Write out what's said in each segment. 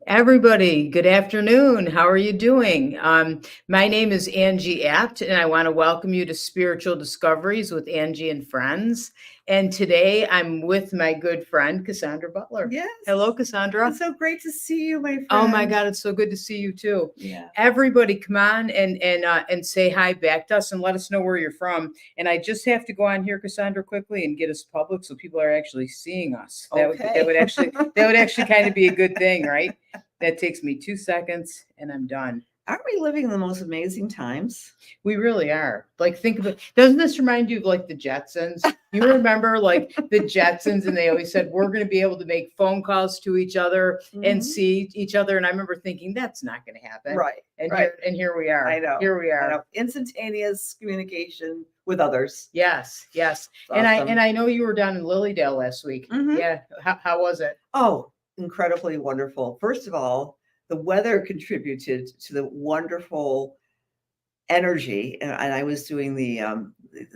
Everybody, good afternoon. How are you doing? My name is Angie Apt, and I want to welcome you to Spiritual Discoveries with Angie and Friends. And today I'm with my good friend, Cassandra Butler. Yes. Hello, Cassandra. It's so great to see you, my friend. Oh my God, it's so good to see you too. Yeah. Everybody, come on and say hi back to us and let us know where you're from. And I just have to go on here, Cassandra, quickly and get us public so people are actually seeing us. Okay. That would actually kind of be a good thing, right? That takes me 2 seconds and I'm done. Aren't we living in the most amazing times? We really are. Like, think of it. Doesn't this remind you of like the Jetsons? You remember like the Jetsons, and they always said, we're going to be able to make phone calls to each other and see each other. And I remember thinking, that's not going to happen. Right. And right. Here we are. I know. Here we are. I know. Instantaneous communication with others. Yes. Awesome. And I know you were down in Lilydale last week. Mhm. Yeah. How was it? Oh, incredibly wonderful. First of all, the weather contributed to the wonderful energy, and I was doing the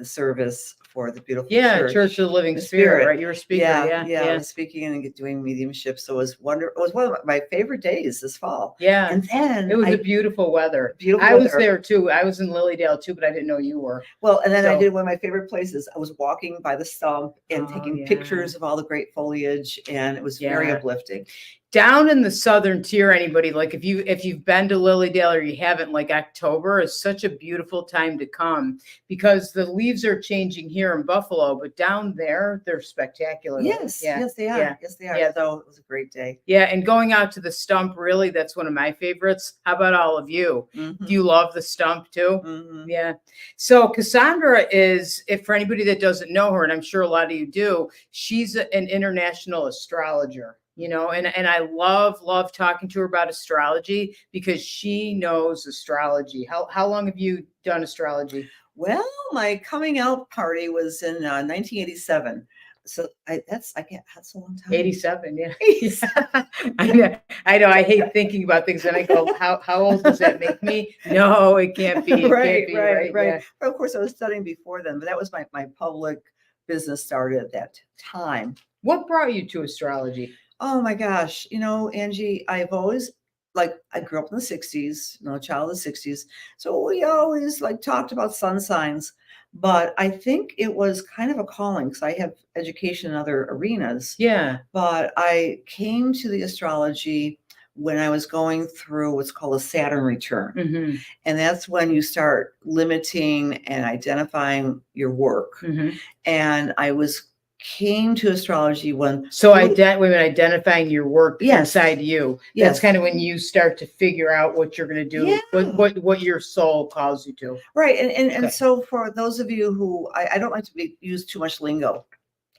service for the beautiful Church of the Living Spirit, right? You were speaking. I was speaking and doing mediumship, so it was wonderful. It was one of my favorite days this fall. Yeah, and then it was a beautiful weather. I was there too. I was in Lilydale too, but I didn't know you were. Well, and then I did one of my favorite places. I was walking by the stump and taking pictures of all the great foliage, and it was very uplifting. Down in the southern tier, anybody, like if you've been to Lilydale or you haven't, like October is such a beautiful time to come because the leaves are changing here in Buffalo, but down there they're spectacular. Yes, yes they are. Yes they are. Yeah. So it was a great day. Yeah, and going out to the stump, really, that's one of my favorites. How about all of you? Do you love the stump too? Yeah. So Cassandra is, if for anybody that doesn't know her, and I'm sure a lot of you do, she's an international astrologer. And I love talking to her about astrology because she knows astrology. How long have you done astrology? Well, my coming out party was in 1987. So that's a long time. 87, yeah. I know. I hate thinking about things, and I go, how old does that make me? No, it can't be. Right. Yeah. But of course, I was studying before then, but that was my public business started at that time. What brought you to astrology? Oh my gosh. Angie, I've always I grew up in the 60s, a child of the 60s. So we always talked about sun signs, but I think it was kind of a calling because I have education in other arenas. Yeah. But I came to the astrology when I was going through what's called a Saturn return. And that's when you start limiting and identifying your work. And I came to astrology when identifying your work inside you. That's kind of when you start to figure out what you're going to do, what your soul calls you to. Right. And so for those of you who I don't like to use too much lingo.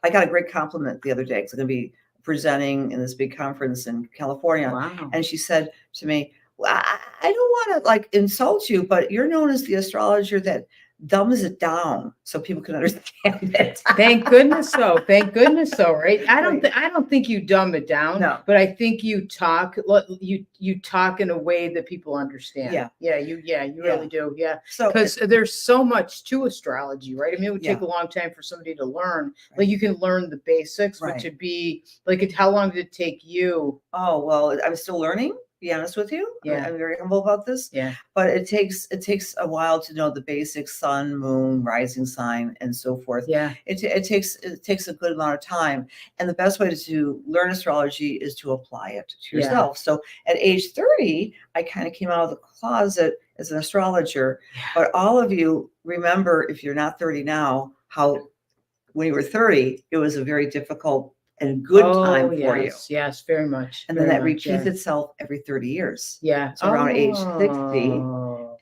I got a great compliment the other day because I'm going to be presenting in this big conference in California. Wow. And she said to me, well, I don't want to insult you, but you're known as the astrologer that dumbs it down so people can understand it. Thank goodness so. Right? I don't think you dumb it down. No. But I think you talk in a way that people understand. You really do. Yeah. So because there's so much to astrology, right? I mean, it would take a long time for somebody to learn. Like you can learn the basics, but to be how long did it take you? Oh, well, I'm still learning. Be honest with you. I'm very humble about this. Yeah. But it takes a while to know the basics: sun, moon, rising sign, and so forth. Yeah. It takes a good amount of time. And the best way to learn astrology is to apply it to yourself. So at age 30, I kind of came out of the closet as an astrologer. Yeah. But all of you remember, if you're not 30 now, how when you were 30, it was a very difficult and good time for you. Yes, very much. And then that repeats itself every 30 years. Yeah. So around age 60.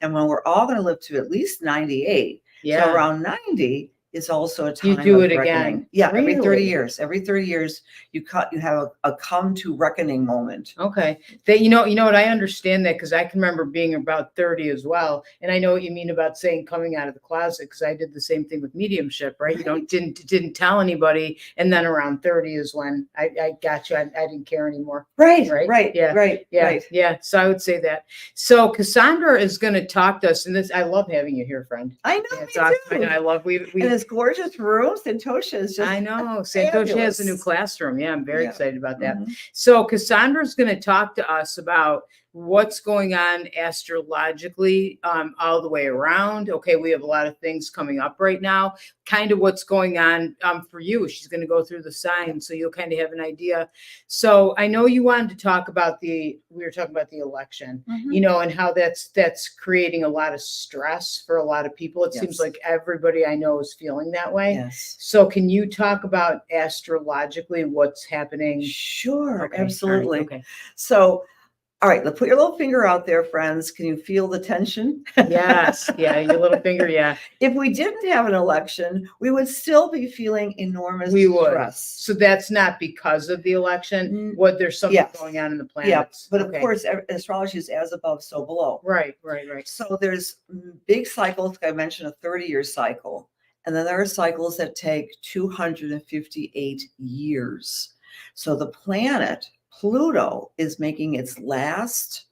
And when we're all going to live to at least 98. Yeah. So around 90 is also a time you do of it reckoning. Again. Yeah, really? Every 30 years. Every 30 years you have a come to reckoning moment. Okay. That you know what, I understand that because I can remember being about 30 as well. And I know what you mean about saying coming out of the closet because I did the same thing with mediumship, right? You didn't tell anybody. And then around 30 is when I got you. I didn't care anymore. Right. Yeah. So I would say that. So Cassandra is going to talk to us, and this I love having you here, friend. I know. Yeah, I love we this gorgeous room. Santosha is just I know. Santosha has a new fabulous. classroom. Yeah, I'm very Yeah. excited about that. Mhm. So Cassandra's going to talk to us about what's going on astrologically all the way around. Okay, we have a lot of things coming up right now. Kind of what's going on for you. She's going to go through the signs, so you'll kind of have an idea. So I know you wanted to talk about we were talking about the election, Mhm. you know, and how that's creating a lot of stress for a lot of people. It seems Yes. like everybody I know is feeling that way. Yes. So can you talk about astrologically what's happening? Sure, Okay, all right, absolutely. okay. So, all right, let's put your little finger out there, friends. Can you feel the tension? Yes, yeah, your little finger, yeah. If we didn't have an election, we would still be feeling enormous We would. stress. So that's not because of the election. There's something Yes. going on in the Yeah, planets. but Okay. of course, astrology is as above, so below. Right. So there's big cycles. I mentioned a 30-year cycle, and then there are cycles that take 258 years. So the planet Pluto is making its last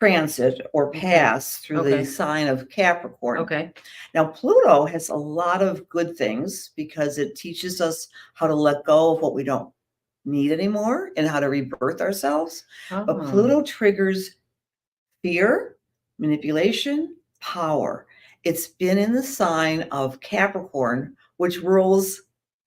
transit or pass through the sign of Capricorn. Okay. Now, Pluto has a lot of good things because it teaches us how to let go of what we don't need anymore and how to rebirth ourselves. But Pluto triggers fear, manipulation, power. It's been in the sign of Capricorn, which rules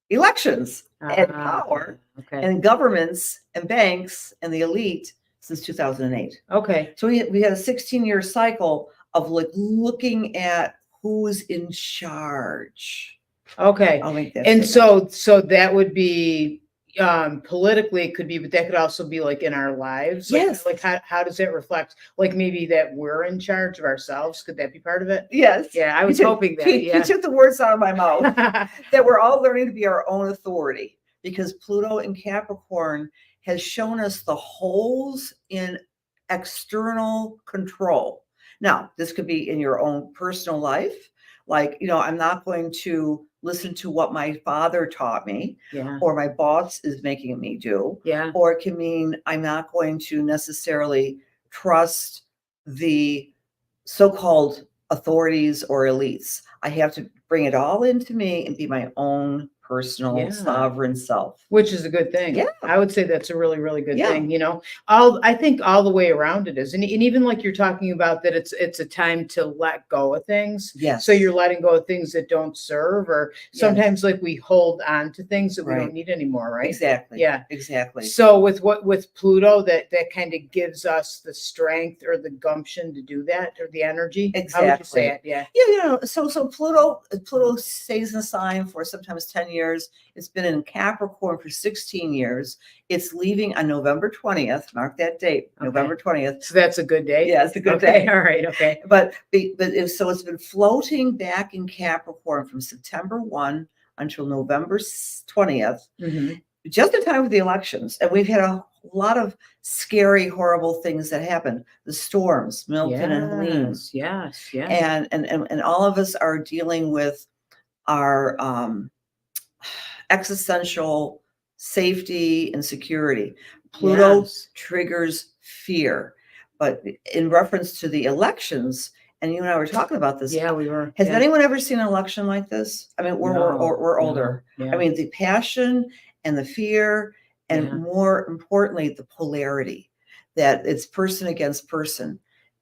elections and power and governments and banks and the elite since 2008. Okay. So we had a 16-year cycle of like looking at who's in charge. Okay. I'll make that And statement. so that would be politically it could be, but that could also be like in our lives. Yes. Like how does that reflect? Like maybe that we're in charge of ourselves. Could that be part of it? Yes. Yeah, I was hoping that. He took the words out of my mouth. That we're all learning to be our own authority because Pluto in Capricorn has shown us the holes in external control. Now, this could be in your own personal life. Like, you know, I'm not going to listen to what my father taught me or my boss is making me do. Yeah. Or it can mean I'm not going to necessarily trust the so-called authorities or elites. I have to bring it all into me and be my own personal sovereign self. Which is a good thing. Yeah. I would say that's a really, really good thing. You know, I think all the way around it is. And even like you're talking about that it's a time to let go of things. Yes. So you're letting go of things that don't serve, or sometimes like we hold on to things that we don't need anymore, right? Exactly. Yeah. Exactly. So with Pluto, that kind of gives us the strength or the gumption to do that, or the energy. Exactly. How would you say it? Yeah. Yeah, you know, so Pluto stays in the sign for sometimes 10 years. It's been in Capricorn for 16 years. It's leaving on November 20th. Mark that date, November 20th. So that's a good day. Yeah, it's a good day. All right. Okay. But so it's been floating back in Capricorn from September 1 until November 20th, just in time for the elections. And we've had a lot of scary, horrible things that happened. The storms, Milton and Helene. Yes. And all of us are dealing with our existential safety and security. Pluto triggers fear. But in reference to the elections, and you and I were talking about this. Yeah, we were. Has anyone ever seen an election like this? I mean, we're older. I mean, the passion and the fear, and more importantly, the polarity, that it's person against person.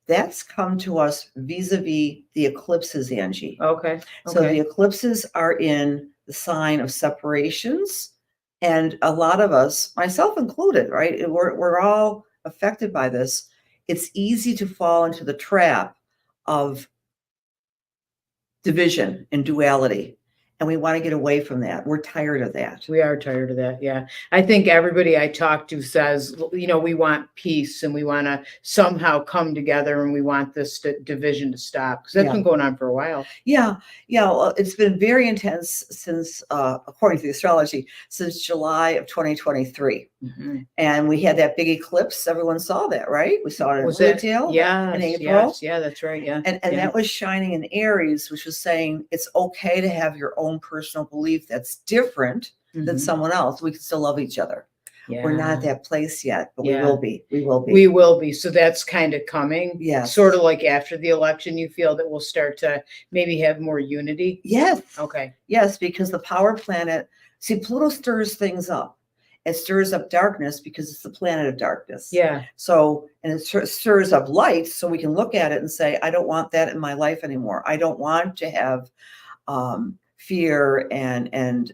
That's come to us vis-a-vis the eclipses, Angie. Okay. So the eclipses are in the sign of separations. And a lot of us, myself included, right? We're all affected by this. It's easy to fall into the trap of division and duality. And we want to get away from that. We're tired of that. We are tired of that. Yeah. I think everybody I talk to says, you know, we want peace and we want to somehow come together and we want this division to stop, because that's been going on for a while. Yeah. Well, it's been very intense since, according to the astrology, since July of 2023. And we had that big eclipse. Everyone saw that, right? We saw it in Wooddale in April. Yeah, that's right. Yeah. And that was shining in Aries, which was saying it's okay to have your own personal belief that's different than someone else. We can still love each other. Yeah. We're not at that place yet, but we Yeah. will be. We will be. We will be. So that's kind of coming. Yes. Sort of like after the election, you feel that we'll start to maybe have more unity. Yes. Okay. Yes, because the power planet, see, Pluto stirs things up. It stirs up darkness because it's the planet of darkness. Yeah. So, and it stirs up light so we can look at it and say, I don't want that in my life anymore. I don't want to have fear and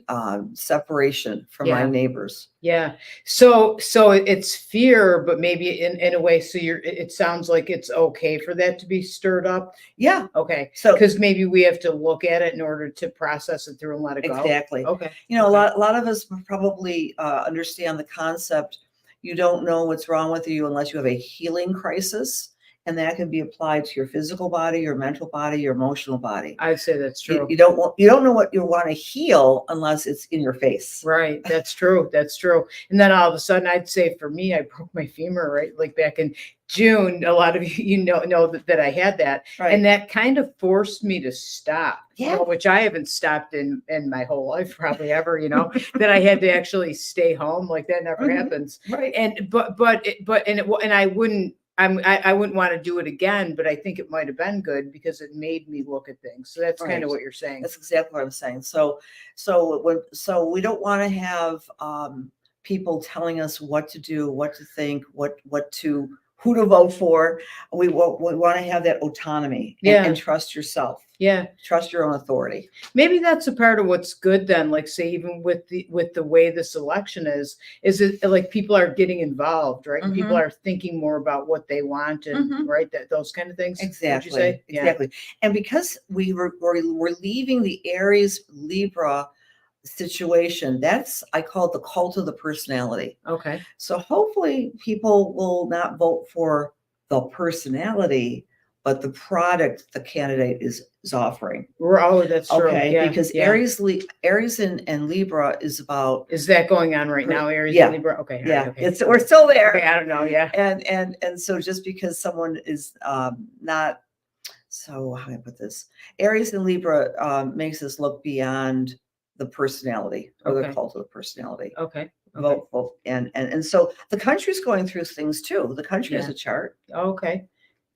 separation from my Yeah. neighbors. Yeah. So it's fear, but maybe in a way, so it sounds like it's okay for that to be stirred up. Yeah. Okay. So, Because maybe we have to look at it in order to process it through and let it go. exactly. Okay. You know, Okay. a lot of us probably understand the concept. You don't know what's wrong with you unless you have a healing crisis. And that can be applied to your physical body, your mental body, your emotional body. I'd say that's true. You don't know what you want to heal unless it's in your face. Right. That's true. That's true. And then all of a sudden, I'd say for me, I broke my femur, right? Like back in June, a lot of you know that I had that. Right. And that kind of forced me to stop, Yeah. which I haven't stopped in my whole life, probably ever, that I had to actually stay home. Like that never Mhm. happens. Right. And I wouldn't. I wouldn't want to do it again, but I think it might have been good because it made me look at things. So that's kind Right. of what you're saying. That's exactly what I'm saying. So we don't want to have people telling us what to do, what to think, who to vote for. We want to have that autonomy and trust yourself. Yeah. Trust your own authority. Maybe that's a part of what's good then. Like say even with the way this election is it like people are getting involved, right? Mhm. People are thinking more about what they want and Mhm. right those kind of things. Exactly. Would you say? Yeah. Exactly. And because we're leaving the Aries Libra situation, I call it the cult of the personality. Okay. So hopefully people will not vote for the personality, but the product the candidate is offering. Oh, that's true. Okay, Yeah. because yeah. Aries and Libra is about. Is that going on right now, Aries Yeah. and Libra? Okay. all Yeah, right, okay. we're still there. Okay, I don't know. Yeah. And so just because someone is not, so how do I put this? Aries and Libra makes us look beyond the personality or the Okay. cult of the personality. Okay. Vote. And so the country's going through things too. The country has Yeah. a chart. Okay.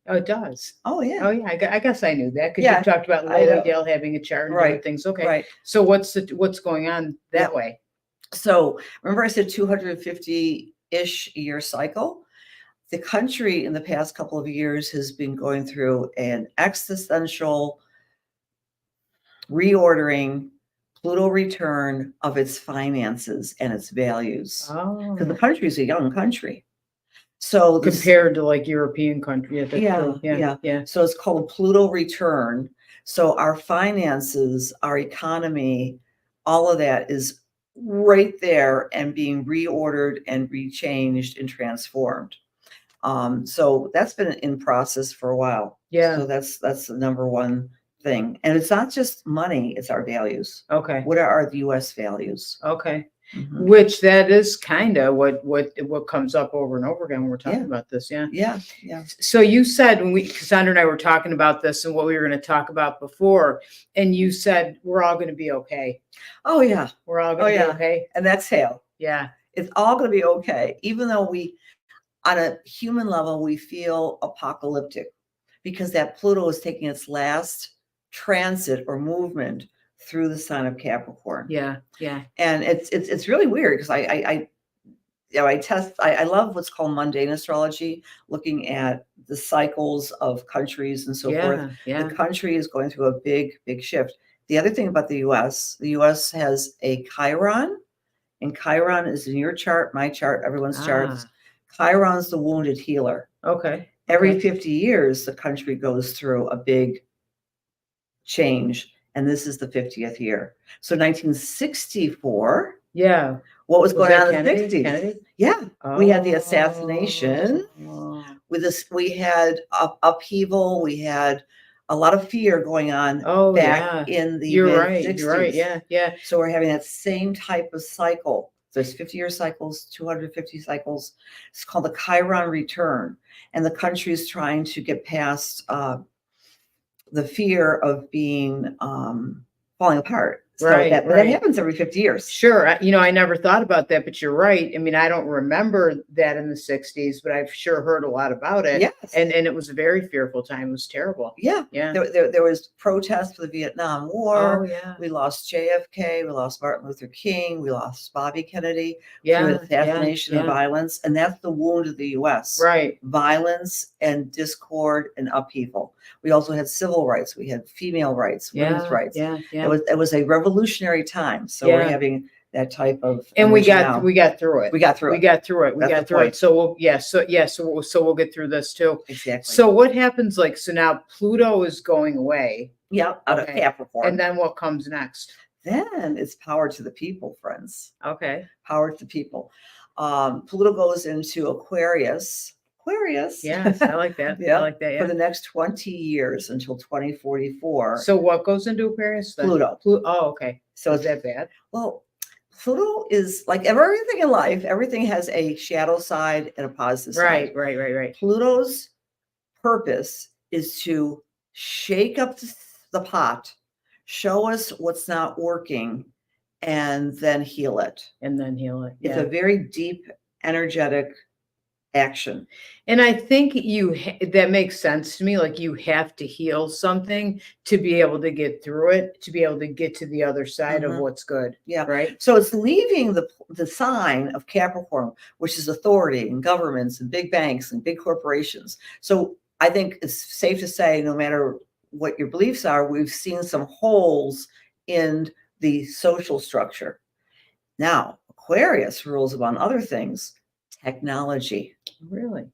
Oh, it does. Oh yeah. Oh yeah, I guess I knew that because Yeah, you talked about I know. Lilydale having a chart and Right, different things. Okay. Right. So what's going on that Yeah. way? So remember I said 250-ish year cycle? The country in the past couple of years has been going through an existential reordering, Pluto return of its finances and its values. Because the Oh, country is a young country. So compared to like European country. Yeah, that's Yeah, true. yeah. Yeah. So it's called a Pluto return. So our finances, our economy, all of that is right there and being reordered and rechanged and transformed. So that's been in process for a while. Yeah. So that's the number one thing. And it's not just money, it's our values. Okay. What are our US values? Okay. Mhm. Which that is kind of what comes up over and over again when we're talking Yeah. about this. Yeah. Yeah, yeah. So you said Cassandra and I were talking about this and what we were going to talk about before, and you said we're all going to be okay. Oh yeah. We're all going to be yeah. okay. And exhale. Yeah. It's all going to be okay. Even though we, on a human level, we feel apocalyptic because that Pluto is taking its last transit or movement through the sign of Capricorn. Yeah. Yeah. And it's really weird because I love what's called mundane astrology, looking at the cycles of countries and so forth. Yeah. The country is going through a big shift. The other thing about the US has a Chiron, and Chiron is in your chart, my chart, everyone's charts. Chiron's the wounded healer. Okay. Every 50 years, the country goes through a big change, and this is the 50th year. So 1964. Yeah. What was going on in the Kennedy? 60s? Kennedy? Yeah. We had the assassination. Oh. With this, we had upheaval. We had a lot of fear going on back in the mid-60s. You're right. Yeah. Yeah. So we're having that same type of cycle. There's 50-year cycles, 250 cycles. It's called the Chiron return. And the country is trying to get past the fear of being falling apart. Right, But that right. happens every 50 years. Sure. I never thought about that, but you're right. I mean, I don't remember that in the 60s, but I've sure heard a lot about it. Yes. And it was a very fearful time. It was terrible. Yeah. Yeah. There was protests for the Vietnam War. Oh, yeah. We lost JFK. We lost Martin Luther King. We lost Bobby Kennedy Yeah. through assassination and Yeah. violence. And that's the wound of the U.S. Right. Violence and discord and upheaval. We also had civil rights. We had female rights, women's rights. Yeah. Yeah. It was a revolutionary time. So Yeah. we're having that type of And we energy got now. we got through it. We got through We it. got through it. We That's got the through point. it. So we'll get through this too. Exactly. So what happens so now Pluto is going away, Yeah, out of Okay. Capricorn. and then what comes next? Then it's power to the people, friends. Okay. Power to the people. Pluto goes into Aquarius. Yes, I like that. Yeah, I like that. for Yeah. the next 20 years until 2044. So what goes into Aquarius then? Pluto. Oh, okay. So Is that bad? well, Pluto is like everything in life, everything has a shadow side and a positive side. Right. Pluto's purpose is to shake up the pot, show us what's not working, and then heal it. And then heal it. It's Yeah. a very deep, energetic action. And I think that makes sense to me. Like you have to heal something to be able to get through it, to be able to get to the other side of Mhm. what's good. Yeah. Right. So it's leaving the sign of Capricorn, which is authority and governments and big banks and big corporations. So I think it's safe to say, no matter what your beliefs are, we've seen some holes in the social structure. Now, Aquarius rules among other things, technology, Really.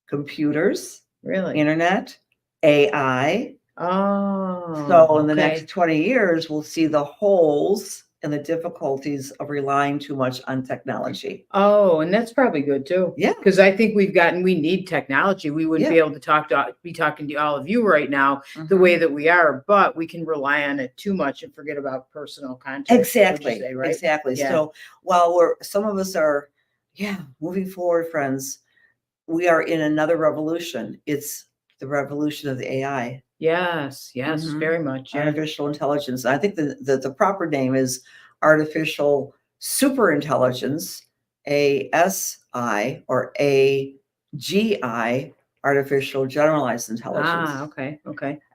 computers, Really. internet, AI. Oh. So in the okay. next 20 years, we'll see the holes and the difficulties of relying too much on technology. Oh, and that's probably good too. Yeah. Because I think we need technology. We wouldn't Yeah. be able to be talking to all of you right now the Mhm. way that we are, but we can rely on it too much and forget about personal contact. would you Exactly. say, right? Exactly. Yeah. So while some of us are, moving forward, friends, we are in another revolution. It's the revolution of the AI. Yes, Mhm. very much. Yeah. Artificial intelligence. I think the proper name is artificial superintelligence, ASI or AGI, artificial generalized intelligence. Okay.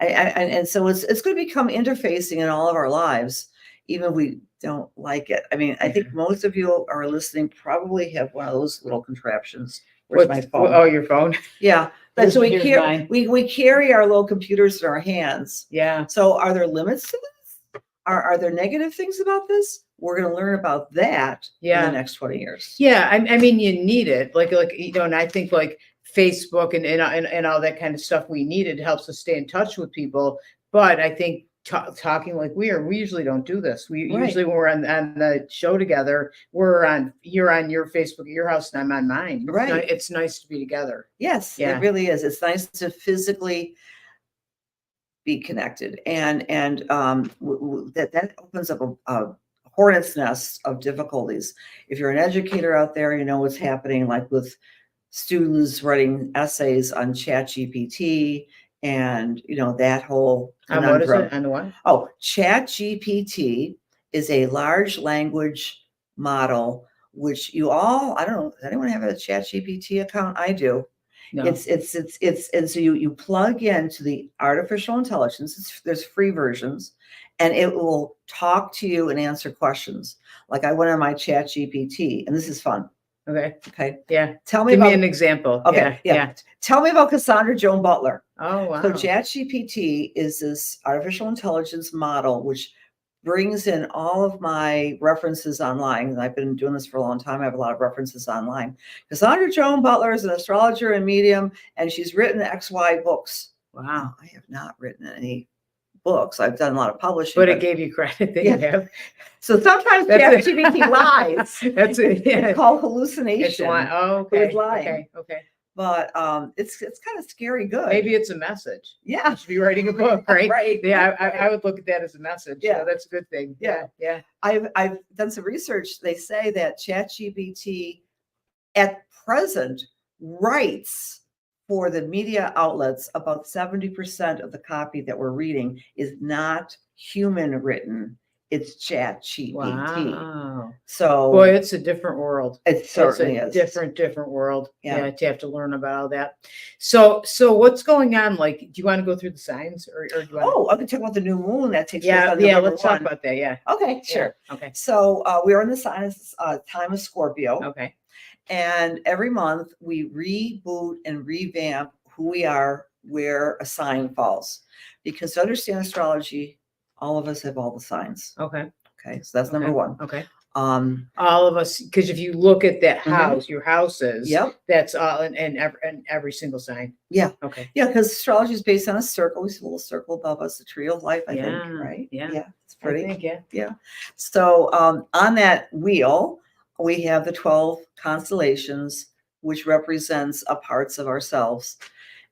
And so it's going to become interfacing in all of our lives, even if we don't like it. I mean, I think most of you are listening probably have one of those little contraptions. Where's my phone? Oh, your phone? Yeah. But so Here's mine. we carry our little computers in our hands. Yeah. So are there limits to this? Are there negative things about this? We're going to learn about that in the next 20 years. Yeah. I mean, you need it. And I think like Facebook and all that kind of stuff we need. It helps us stay in touch with people. But I think talking like we usually don't do this. We usually, when we're on the show together, you're on your Facebook at your house and I'm on mine. Right. It's nice to be together. Yes, it really is. It's nice to physically be connected, and that opens up a hornet's nest of difficulties. If you're an educator out there, you know what's happening, like with students writing essays on ChatGPT, and that whole conundrum. What is it? On what? Oh, ChatGPT is a large language model, which I don't know, does anyone have a ChatGPT account? I do. No. And so you plug into the artificial intelligence. There's free versions, and it will talk to you and answer questions. Like I went on my ChatGPT, and this is fun. Okay. Yeah. Give me an example. Okay. Yeah. Tell me about Cassandra Joan Butler. Oh, wow. So ChatGPT is this artificial intelligence model which brings in all of my references online. I've been doing this for a long time. I have a lot of references online. Cassandra Joan Butler is an astrologer and medium, and she's written XY books. Wow. I have not written any books. I've done a lot of publishing. But it gave you credit that you have. So sometimes ChatGPT lies. That's it. Yeah. It's called hallucination. It's lying. Oh, okay. It's lying. Okay. But it's kind of scary good. Maybe it's a message. Yeah. You should be writing a book, right? Right. Yeah, I would look at that as a message. Yeah. So that's a good thing. Yeah. Yeah. I've done some research. They say that ChatGPT at present writes for the media outlets about 70% of the copy that we're reading is not human written. it's ChatGPT. Wow. So Boy, it's a different world. it certainly It's a is. different world. Yeah. To have to learn about all that. So what's going on? Like, do you want to go through the signs or do you want Oh, I can talk about the new moon that takes place yeah, on yeah, November let's talk 1. about that. Yeah. Okay, Yeah. sure. Okay. So we're in the sign time of Scorpio. Okay. And every month we reboot and revamp who we are, where a sign falls. Because to understand astrology, all of us have all the signs. Okay. Okay, so that's number one. Okay. All of us, because if you look at that house, your houses, yep, that's all in every single sign. Yeah. Okay. Yeah, because astrology is based on a circle. We see a little circle above us, the tree of life, I think, Yeah, right? yeah. Yeah, it's pretty. I think, yeah. Yeah. So on that wheel, we have the 12 constellations, which represents parts of ourselves.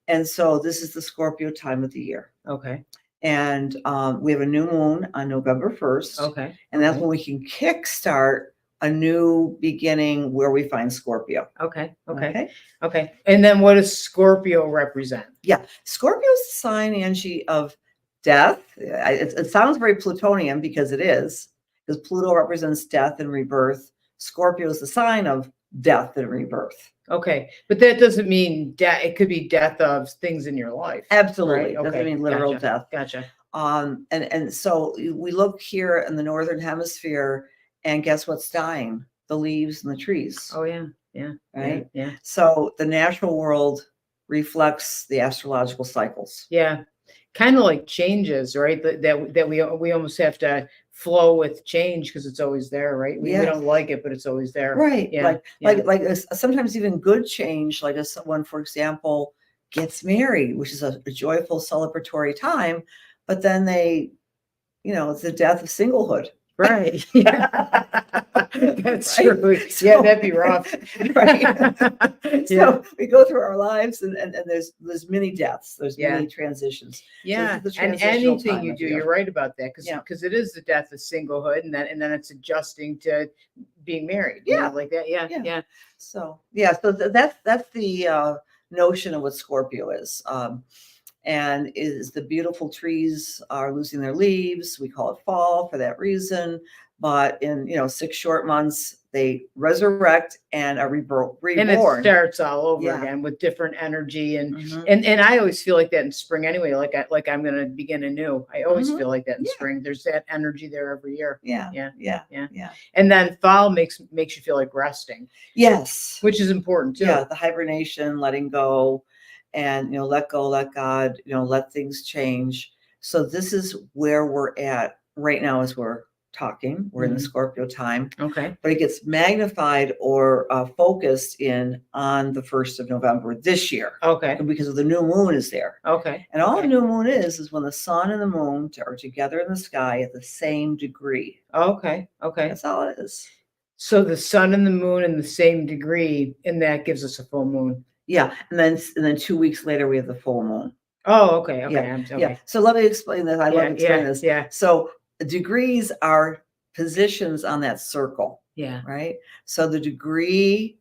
And so this is the Scorpio time of the year. Okay. And we have a new moon on November 1st. Okay. And that's when we can kickstart a new beginning where we find Scorpio. Okay. Okay. Okay. Okay. And then what does Scorpio represent? Yeah. Scorpio is the sign, Angie, of death. It sounds very Plutonian because it is, because Pluto represents death and rebirth. Scorpio is the sign of death and rebirth. Okay. But that doesn't mean death. It could be death of things in your life. Absolutely. Right? Doesn't mean literal death. Gotcha. And so we look here in the Northern Hemisphere, and guess what's dying? The leaves and the trees. Oh, yeah. Yeah. Right. Yeah. So the natural world reflects the astrological cycles. Yeah. Kind of like changes, right? That we almost have to flow with change because it's always there, right? We don't like it, but it's always there. Right. Yeah. Like sometimes even good change, like if someone, for example, gets married, which is a joyful celebratory time, but then they, it's the death of singlehood. Right. Yeah. That's true. Yeah, that'd be rough. Right. So we go through our lives and there's many deaths, there's many transitions. Yeah. So this is the And transitional anything time you of do, year. you're right about that. Because it is the death of singlehood and then it's adjusting to being married. Yeah. Like that. Yeah. Yeah. So that's the notion of what Scorpio is. And is the beautiful trees are losing their leaves. We call it fall for that reason. But in 6 short months, they resurrect and are reborn. And it starts all over Yeah. again with different energy and Mhm. and I always feel like that in spring anyway. Like I'm gonna begin anew. I always Mhm. feel like that in Yeah. spring. There's that energy there every year. Yeah. And then fall makes you feel like resting, Yes. which is important too. Yeah, the hibernation, letting go, and let go, let God, let things change. So this is where we're at right now as we're talking. We're in the Mhm. Scorpio time, Okay. but it gets magnified or focused in on the 1st of November this year. Okay. Because of the new moon is there. Okay. And all the new moon is when the sun and the moon are together in the sky at the same degree. Okay. Okay. That's all it is. So the sun and the moon in the same degree, and that gives us a full moon. Yeah, and then 2 weeks later we have the full moon. Oh, okay. Okay. Yeah. Okay. Yeah. So let me explain this. I love to explain this. Yeah. So degrees are positions on that circle, Yeah. right? So the degree,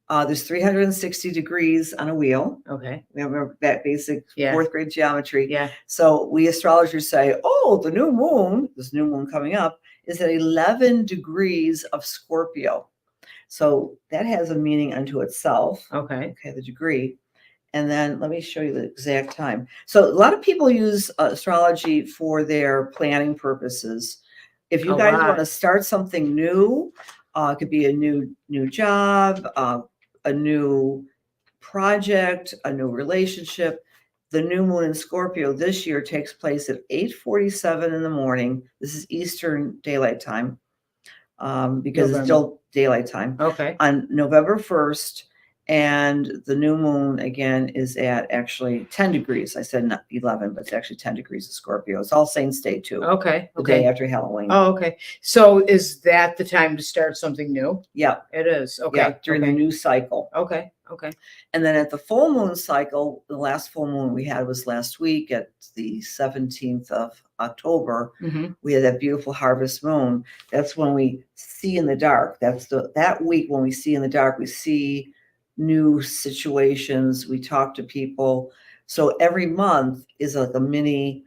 there's 360 degrees on a wheel. Okay. Remember that basic Yeah. 4th grade geometry. Yeah. So we astrologers say, oh, the new moon, this new moon coming up, is at 11 degrees of Scorpio. So that has a meaning unto itself. Okay. Okay, the degree. And then let me show you the exact time. So a lot of people use astrology for their planning purposes. If you guys want to start something new, it could be a new job, a new project, a new relationship. The new moon in Scorpio this year takes place at 8:47 in the morning. This is Eastern Daylight Time, because it's still daylight time. Okay. On November 1st. And the new moon again is at actually 10 degrees. I said not 11, but it's actually 10 degrees of Scorpio. It's All Saints Day too. Okay. The day after Halloween. Oh, okay. So is that the time to start something new? Yeah. It is. Okay. Yeah, during the new cycle. Okay. Okay. And then at the full moon cycle, the last full moon we had was last week at the 17th of October. Mm-hmm. We had that beautiful harvest moon. That's when we see in the dark. That week when we see in the dark, we see new situations, we talk to people. So every month is like a mini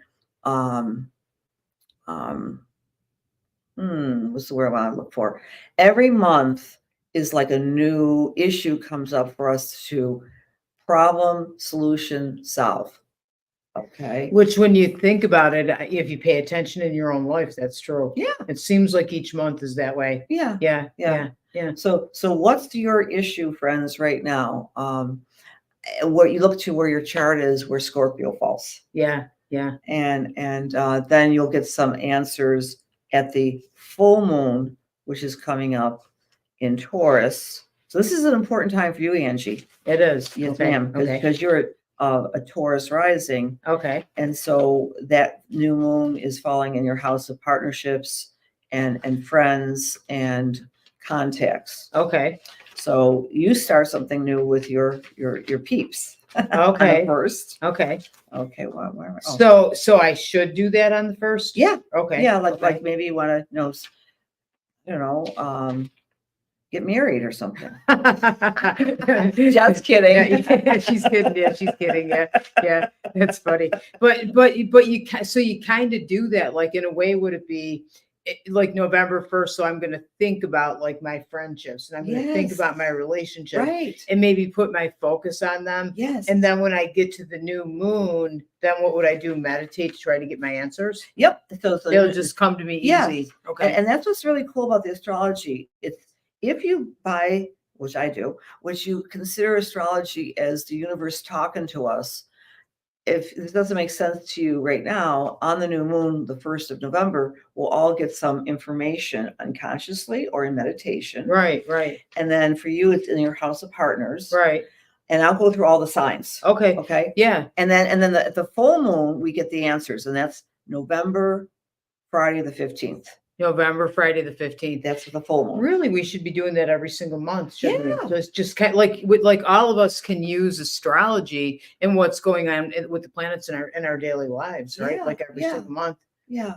What's the word I want to look for? Every month is like a new issue comes up for us to problem, solution, solve. Okay. Which, when you think about it, if you pay attention in your own life, that's true. Yeah. It seems like each month is that way. Yeah. Yeah. Yeah. Yeah. So what's your issue, friends, right now? What you look to where your chart is, where Scorpio falls. Yeah. Yeah. And then you'll get some answers at the full moon, which is coming up in Taurus. So this is an important time for you, Angie. It is. Yes, Okay. ma'am, Okay. because you're a Taurus rising. Okay. And so that new moon is falling in your house of partnerships and friends and contacts. Okay. So you start something new with your peeps. Okay. On the first. Okay. Okay. Why? Oh. So I should do that on the first? Yeah. Okay. Yeah. Like Okay. maybe you want to, get married or something. Just kidding. Yeah, she's kidding. Yeah, she's kidding. Yeah, that's funny. But you kind of do that. Like, in a way, would it be like November 1st? So I'm going to think about like my friendships, and I'm going to think Yes. about my relationship, Right. and maybe put my focus on them. Yes. And then when I get to the new moon, then what would I do? Meditate to try to get my answers? Yep. So They'll just come to me Yes. easy. Okay. And that's what's really cool about the astrology. It's if you buy, which I do, which you consider astrology as the universe talking to us. If this doesn't make sense to you right now, on the new moon, the 1st of November, we'll all get some information unconsciously or in meditation. Right. And then for you, it's in your house of partners. Right. And I'll go through all the signs. Okay. Okay. Yeah. And then the full moon, we get the answers, and that's November, Friday the 15th. November, Friday the 15th. That's the full moon. Really, we should be doing that every single month, shouldn't Yeah. we? Just kind of like all of us can use astrology and what's going on with the planets in our daily lives, right? Yeah, Like every yeah. single month. Yeah.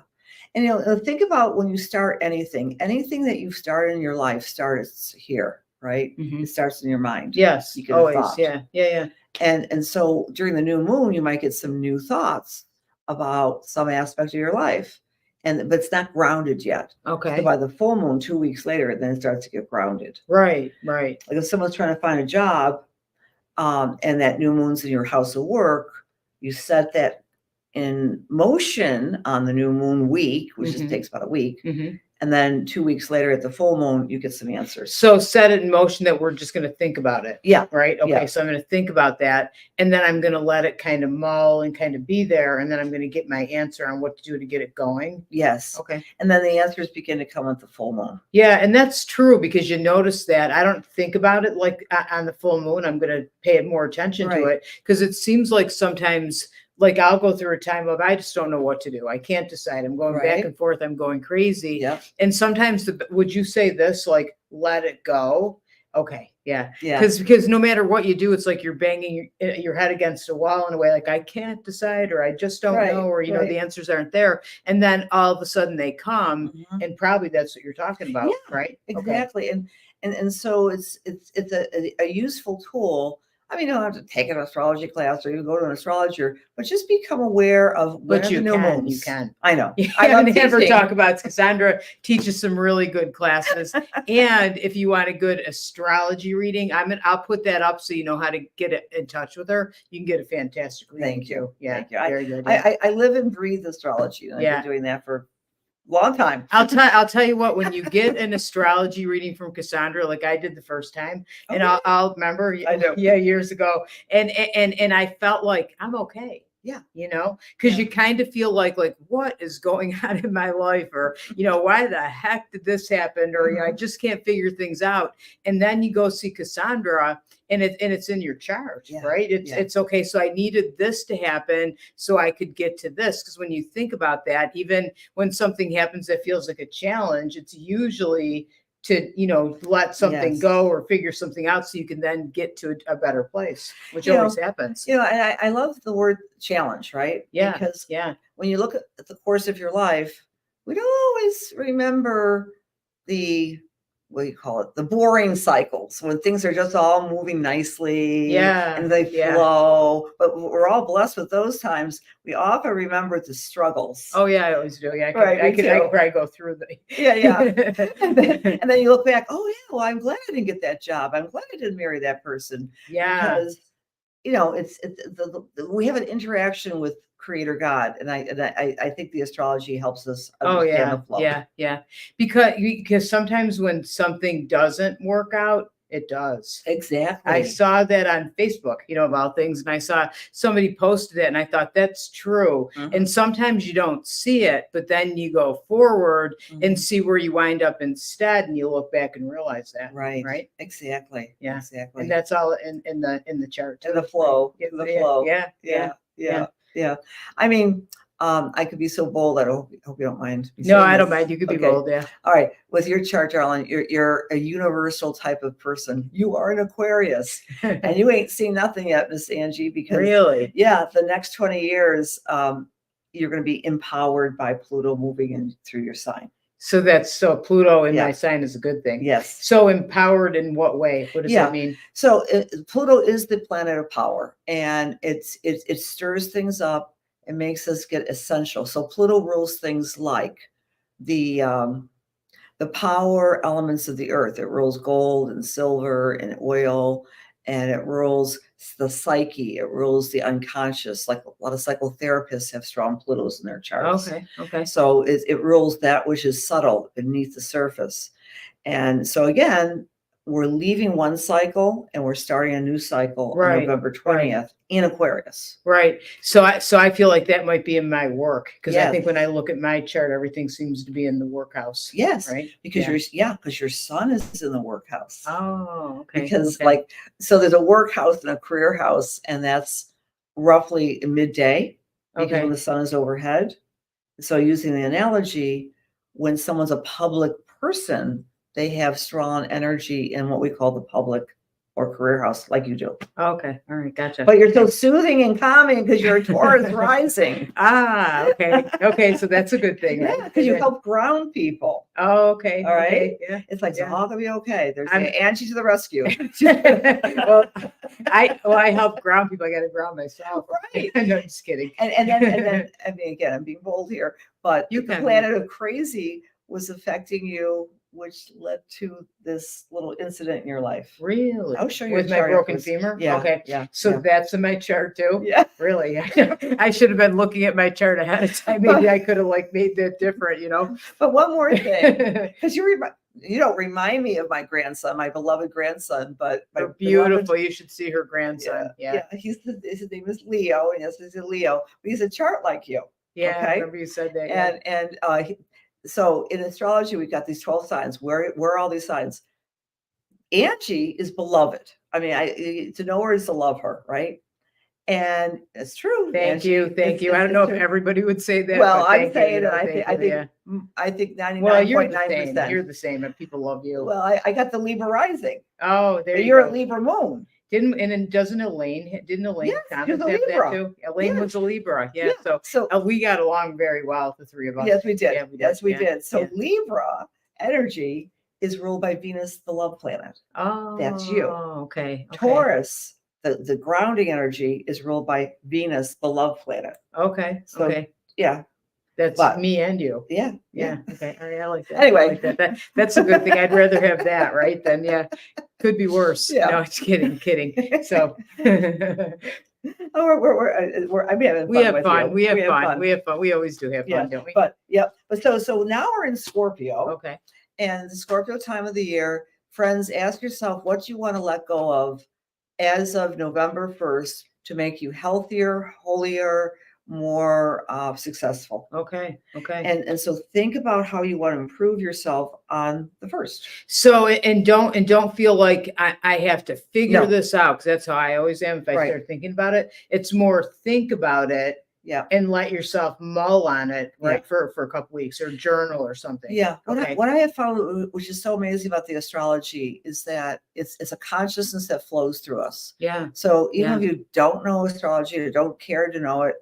And think about when you start anything that you start in your life starts here, right? Mhm. It starts in your mind. Yes, You get a always. thought. Yeah. And so during the new moon, you might get some new thoughts about some aspect of your life. But it's not grounded yet. So Okay. by the full moon, 2 weeks later, then it starts to get grounded. Right. Like if someone's trying to find a job, and that new moon's in your house of work, you set that in motion on the new moon week, which just Mhm. takes about a week. Mhm. And then 2 weeks later at the full moon, you get some answers. So set it in motion that we're just going to think about it. Yeah. Right. Okay. Yeah. So I'm going to think about that, and then I'm going to let it kind of mull and kind of be there, and then I'm going to get my answer on what to do to get it going. Yes. Okay. And then the answers begin to come at the full moon. Yeah, and that's true, because you notice that I don't think about it like on the full moon. I'm going to pay more attention to Right. it, because it seems like sometimes, like, I'll go through a time of I just don't know what to do. I can't decide. I'm going back Right. and forth. I'm going crazy. Yep. And sometimes would you say this, like, let it go? Okay. Yeah. Yeah. Because no matter what you do, it's like you're banging your head against a wall in a way, like, I can't decide, or I just don't Right, know, or, right. the answers aren't there. And then all of a sudden they come, Mhm. and probably that's what you're talking about, Yeah, right? Okay. Exactly. And so it's a useful tool. I mean, you don't have to take an astrology class or you go to an astrologer, but just become aware of when But are the you new can, moons. you can. I know. Yeah, I love never teaching. talk about Cassandra teaches some really good classes. And if you want a good astrology reading, I'll put that up so you know how to get in touch with her. You can get a fantastic reading. Thank you. Too. Yeah, Thank you. very good. Yeah. I live and breathe astrology, and Yeah. I've been doing that for a long time. I'll tell you what, when you get an astrology reading from Cassandra, like I did the first time, and Okay. I'll remember, I know. yeah, years ago, and I felt like I'm okay. Yeah. Because you kind of feel like what is going on in my life, or, why the heck did this happen? Or, I just can't figure things out. And then you go see Cassandra, and it's in your chart, Yeah, right? It's okay. So I needed this to happen so I could get to this. Because when you think about that, even when something happens that feels like a challenge, it's usually to, let something Yes. go or figure something out so you can then get to a better place, which You know, always happens. And I love the word challenge, right? Yeah. Because Yeah. when you look at the course of your life, we don't always remember the what do you call it? The boring cycles, when things are just all moving nicely and they flow. But we're all blessed with those times. We often remember the struggles. Oh yeah, I always do. Yeah, I could probably go through the. Yeah. and then you look back. Oh yeah, well, I'm glad I didn't get that job. I'm glad I didn't marry that person. Yeah. Because we have an interaction with Creator God, and I think the astrology helps us understand the flow. Yeah. Because sometimes when something doesn't work out, it does. Exactly. I saw that on Facebook, about things, and I saw somebody posted it, and I thought that's true. And sometimes you don't see it, but then you go forward and see where you wind up instead, and you look back and realize that. Right. Exactly. Yeah. Exactly. And that's all in the chart. In the flow. Yeah. The flow. Yeah. I mean, I could be so bold. I hope you don't mind. No, I don't mind. You could be bold. Yeah. All right. With your chart, darling, you're a universal type of person. You are an Aquarius, and you ain't seen nothing yet, Miss Angie. Because really, the next 20 years, you're going to be empowered by Pluto moving in through your sign. So Pluto in my sign is a good thing. Yes. So empowered in what way? What does that mean? So Pluto is the planet of power, and it stirs things up. It makes us get essential. So Pluto rules things like the power elements of the earth. It rules gold and silver and oil, and it rules the psyche. It rules the unconscious. Like a lot of psychotherapists have strong Plutos in their charts. Okay. So it rules that which is subtle beneath the surface. And so again, we're leaving one cycle and we're starting a new cycle on November 20th in Aquarius. Right. So I feel like that might be in my work, because I think when I look at my chart, everything seems to be in the workhouse. Yes. Right. Because your sun is in the workhouse. Oh, okay. Because so there's a work house and a career house, and that's roughly midday because when the sun is overhead. So using the analogy, when someone's a public person, they have strong energy in what we call the public or career house, like you do. Okay. All right. Gotcha. But you're so soothing and calming because you're a Taurus rising. Okay. So that's a good thing. Yeah, because you help ground people. Oh, okay. All right. Okay. Yeah. It's like, it's all gonna be okay. There's Angie to the rescue. well, I help ground people. I got to ground myself. Right. No, just kidding. And then I mean, again, I'm being bold here, but the planet of crazy was affecting you, which led to this little incident in your life. Really? I'll show you with my broken femur. Yeah. Okay. Yeah. So that's in my chart too. Yeah. Really? I should have been looking at my chart ahead of time. Maybe I could have made that different. But one more thing, because you don't remind me of my grandson, my beloved grandson, but my beautiful. You should see her grandson. Yeah. His name is Leo, and yes, he's a Leo. But he's a chart like you. Yeah. Okay? I remember you said that. And so in astrology, we've got these 12 signs. Where are all these signs? Angie is beloved. I mean, to know her is to love her, right? And it's true. Thank you. I don't know if everybody would say that. Well, I'm saying it. I think 99.9%. Well, you're the same, and people love you. Well, I got the Libra rising. Oh, there you're go. a Libra moon. Didn't Elaine comment that too? Elaine was a Libra. Yeah. So we got along very well, the three of us. Yes, we did. We did. So Libra energy is ruled by Venus, the love planet. Oh, that's you. Okay. Taurus, the grounding energy is ruled by Venus, the love planet. Okay. So, yeah. That's me and you. Yeah. Okay. All right. I like that. Anyway, I like that. That's a good thing. I'd rather have that, right? Than could be worse. Yeah. No, just kidding. So. We have fun. We have fun. We always do have fun, don't we? But so now we're in Scorpio. Okay. And the Scorpio time of the year, friends, ask yourself what you want to let go of as of November 1st to make you healthier, holier, more successful. Okay. And so think about how you want to improve yourself on the 1st. So and don't feel like I have to figure this out, because that's how I always am. If I start thinking about it, it's more think about it. Yeah. And let yourself mull on it, right? For a couple weeks, or journal or something. Yeah. What I have found, which is so amazing about the astrology, is that it's a consciousness that flows through us. Yeah. So even if you don't know astrology or don't care to know it,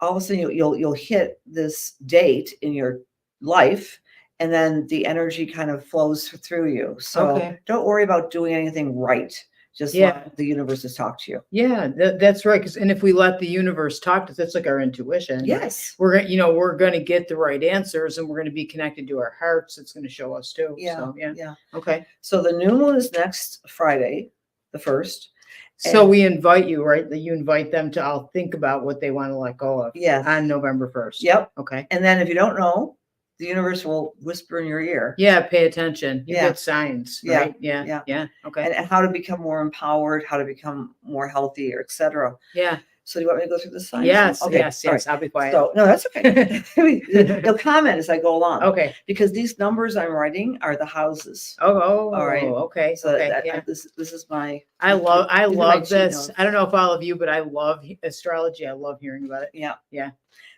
all of a sudden you'll hit this date in your life, and then the energy kind of flows through you. So Okay. don't worry about doing anything right. Just Yeah. let the universe just talk to you. Yeah, that's right. And if we let the universe talk to us, that's like our intuition. Right? Yes. We're gonna, we're gonna get the right answers, and we're gonna be connected to our hearts. It's gonna show us too. Yeah. So, yeah. Yeah. Okay. So the new moon is next Friday, the 1st. So And- we invite you, right? That you invite them to all think about what they want to let go of. Yes. On November 1st. Yep. Okay. And then if you don't know, the universe will whisper in your ear. Yeah, pay attention. You Yeah. get signs, Yeah. right? Yeah. Yeah. Yeah. Okay. And how to become more empowered, how to become more healthy, or etc. Yeah. So do you want me to go through the signs? Yes. Okay. Yes. All Yes. I'll be quiet. So no, that's okay. You'll comment as I go along. Okay. Because these numbers I'm writing are the houses. Oh. All right. Okay. So Okay. that, Yeah. this is my. I love these are my cheat this. notes. I don't know if all of you, but I love astrology. I love hearing about it. Yeah. Yeah.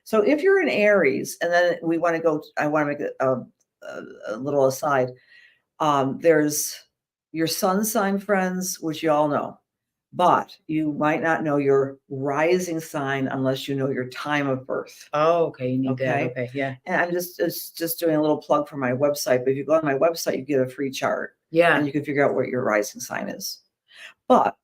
So if you're in Aries, and then we want to go, I want to make a little aside. There's your sun sign friends, which you all know, but you might not know your rising sign unless you know your time of birth. Oh, okay. You need that. Okay. Okay. Yeah. And I'm just doing a little plug for my website. But if you go on my website, you get a free chart, Yeah. and you can figure out what your rising sign is. But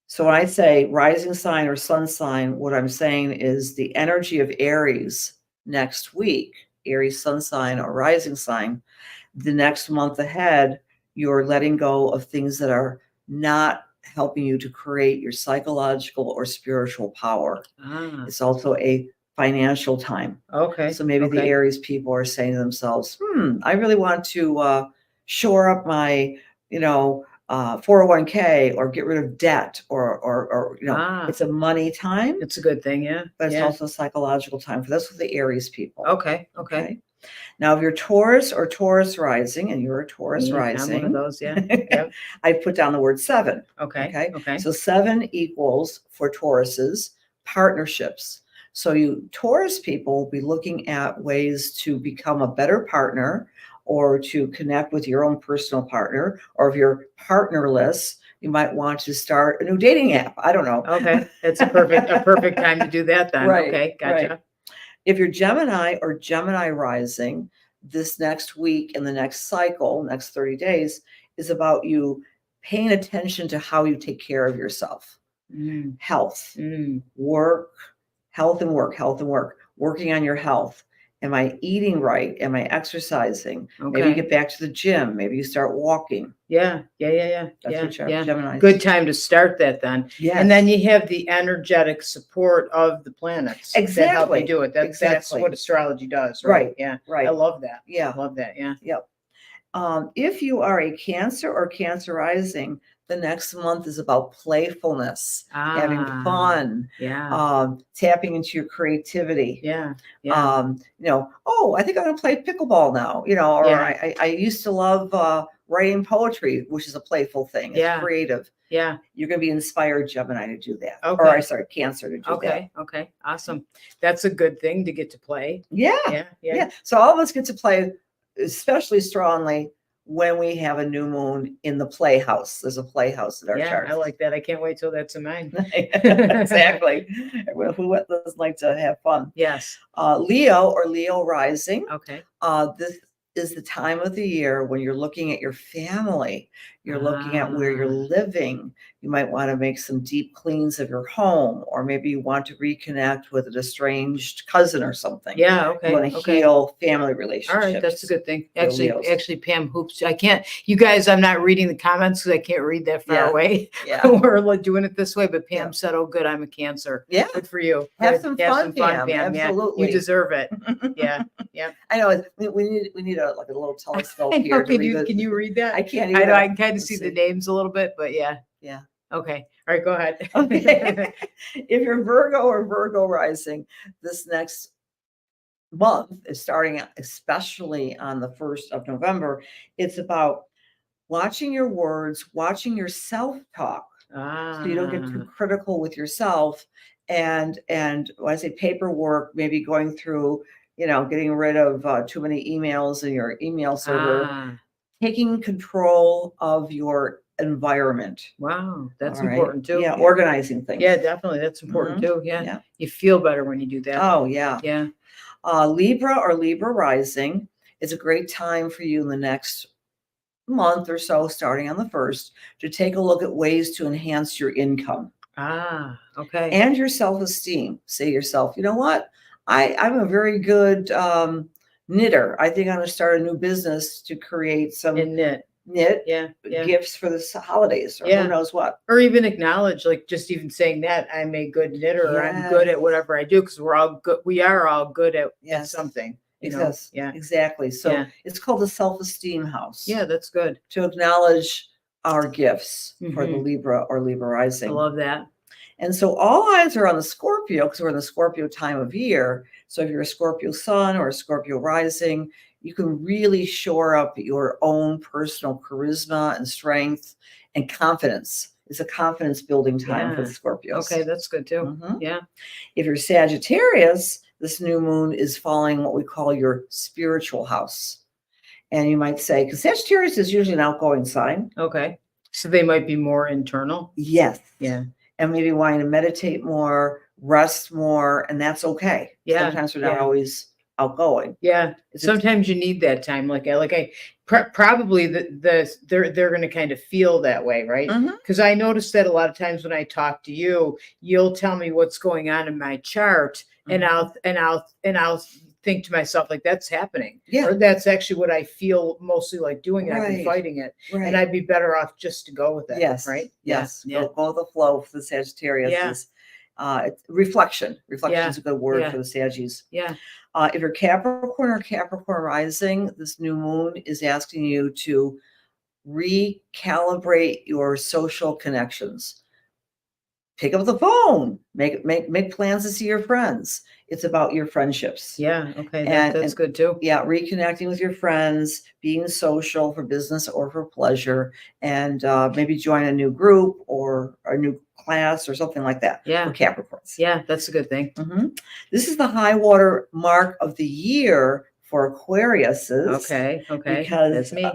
so when I say rising sign or sun sign, what I'm saying is the energy of Aries next week, Aries sun sign or rising sign, the next month ahead, you're letting go of things that are not helping you to create your psychological or spiritual power. Ah. It's also a financial time. Okay. So maybe the Aries people are saying to themselves, I really want to shore up my, 401k, or get rid of debt, or it's a money time. It's a good thing. Yeah. But it's Yeah. also a psychological time. That's for the Aries people. Okay. Okay. Now, if you're Taurus or Taurus rising, and you're a Taurus I'm rising, one of those. Yeah. Yep. I put down the word 7. Okay. Okay. So 7 equals for Tauruses partnerships. So you Taurus people will be looking at ways to become a better partner, or to connect with your own personal partner. Or if you're partnerless, you might want to start a new dating app. I don't know. Okay. It's a perfect time to do that then. Right, Okay. Gotcha. right. If you're Gemini or Gemini rising, this next week and the next cycle, next 30 days, is about you paying attention to how you take care of yourself. Health, work, health and work, working on your health. Am I eating right? Am I exercising? Okay. Maybe you get back to the gym. Maybe you start walking. Yeah. That's what Gemini. Good time to start that then. Yes. And then you have the energetic support of the planets that help you do it. That's what astrology does, right? Right. Yeah. Right. I love that. Yeah. I love that. Yeah. Yep. If you are a Cancer or Cancer rising, the next month is about playfulness, having fun, tapping into your creativity. Yeah. I think I'm going to play pickleball now, or I used to love writing poetry, which is a playful thing. It's creative. Yeah. You're going to be inspired, Gemini, to do that. Okay. Or Cancer to do that. Okay. Awesome. That's a good thing to get to play. Yeah. So all of us get to play especially strongly when we have a new moon in the playhouse. There's a playhouse in our chart. I like that. I can't wait till that's in mine. Exactly. Who doesn't like to have fun? Yes. Leo or Leo rising. Okay. This is the time of the year when you're looking at your family. You're looking at where you're living. You might want to make some deep cleans of your home, or maybe you want to reconnect with an estranged cousin or something. Yeah. Okay. You want to heal family relationships. All right, that's a good thing. Actually, Pam, hoops. I can't. You guys, I'm not reading the comments because I can't read that far away. Yeah. We're like doing it this way, but Pam said, "Oh, good, I'm a Cancer." Yeah. Good for you. Have some fun, Pam. Yeah, Absolutely. you deserve it. Yeah. I know. We need a little telescope know, here. Can you read that? I can't. I know. I can kind of see the names a little bit, but yeah. Yeah. Okay. All right. Go ahead. Okay. If you're Virgo or Virgo rising, this next month is starting, especially on the 1st of November. It's about watching your words, watching your self-talk, so you don't get too critical with yourself. And when I say paperwork, maybe going through, getting rid of too many emails in your email server, taking control of your environment. Wow, that's important too. Yeah, organizing things. Yeah, definitely. That's important too. Yeah. You feel better when you do that. Oh, yeah. Yeah. Libra or Libra rising it's a great time for you in the next month or so, starting on the 1st, to take a look at ways to enhance your income. Okay. And your self-esteem. Say to yourself, you know what? I'm a very good knitter. I think I'm going to start a new business to create some And knit. knit Yeah. gifts for the holidays, or Yeah. who knows what. Or even acknowledge, like, just even saying that I'm a good knitter, or I'm good at whatever I do, because we're all good. We are all good at something. You know? Yeah. Exactly. So it's called the self-esteem house. Yeah, that's good. To acknowledge our gifts for the Libra or Libra rising. I love that. And so all eyes are on the Scorpio, because we're in the Scorpio time of year. So if you're a Scorpio sun or a Scorpio rising, you can really shore up your own personal charisma and strength and confidence. It's a confidence building time for the Scorpios. Okay, that's good too. Yeah. If you're Sagittarius, this new moon is falling what we call your spiritual house. And you might say, because Sagittarius is usually an outgoing sign. Okay. So they might be more internal. Yes. Yeah. And maybe wanting to meditate more, rest more, and that's okay. Yeah. Sometimes we're not always outgoing. Yeah. Sometimes you need that time. Probably they're going to kind of feel that way, right? Because I noticed that a lot of times when I talk to you, you'll tell me what's going on in my chart, and I'll think to myself, like, that's happening. Yeah. Or that's actually what I feel mostly like doing. And I've been fighting it. Right. And I'd be better off just to go with it. Yes. Right. Yes. Yeah. Go with the flow for the Sagittarius. It's reflection. Reflection is a good word for the Saggies. Yeah. If you're Capricorn or Capricorn rising, this new moon is asking you to recalibrate your social connections. Pick up the phone, make plans to see your friends. It's about your friendships. Yeah. Okay. That's good too. Yeah. Reconnecting with your friends, being social for business or for pleasure, and maybe join a new group or a new class or something like that. Yeah. For Capricorns. Yeah. That's a good thing. This is the high water mark of the year for Aquariuses. Okay. Because that's me.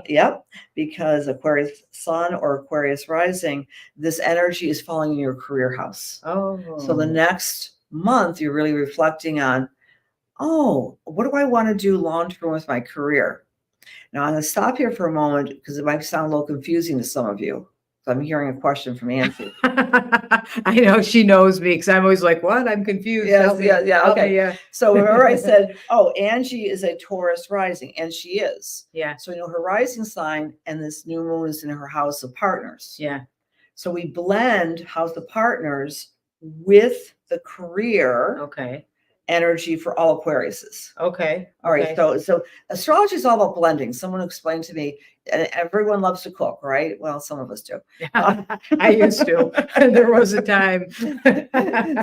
Because Aquarius sun or Aquarius rising, this energy is falling in your career house. Oh. So the next month, you're really reflecting on, what do I want to do long term with my career? Now I'm going to stop here for a moment, because it might sound a little confusing to some of you. So I'm hearing a question from Angie. I know she knows me, because I'm always like, what? I'm confused. Yeah. Okay. Yeah. So remember I said, Angie is a Taurus rising, and she is. Yeah. So her rising sign, and this new moon is in her house of partners. Yeah. So we blend house of partners with the career energy for all Aquariuses. Okay. All right. So astrology is all about blending. Someone explained to me, and everyone loves to cook, right? Well, some of us do. I used to. There was a time.